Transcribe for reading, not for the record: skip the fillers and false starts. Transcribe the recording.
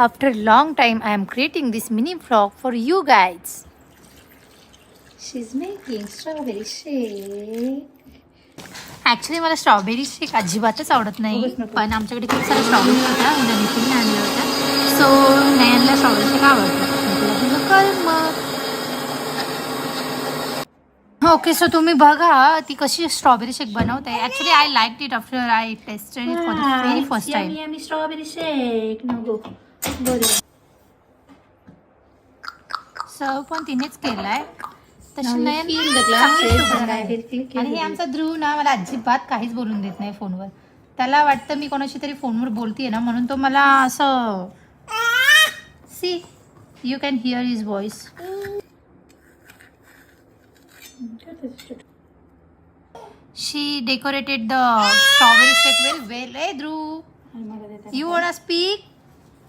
After a long time, I am creating this mini vlog for you guys. She's making strawberry shake. Actually मला strawberry शेक अजिबातच आवडत नाही, पण आमच्याकडे खूप सारा स्ट्रॉबेरी होता, म्हणजे नितीनने आणलं होतं. सो नयनला स्ट्रॉबेरी शेक आवडतं. कर मग. ओके, सो तुम्ही बघा ती कशी स्ट्रॉबेरी शेक बनवते. Actually I like it after I tested it for the very first time. Yummy strawberry shake. No go. सर्व पण तिनेच केलाय. तशी Now you Nayan fill the चांगली glasses सुगरण and I आहे. will click आणि हे it. आमचा ध्रुव ना मला अजिबात काहीच बोलून देत नाही फोनवर. त्याला वाटतं मी कोणाशी तरी फोनवर बोलतीये ना, म्हणून तो मला असं see you can hear his voice. She decorated the strawberry shake well. ए ध्रुव, यू वॉन्ट स्पीक?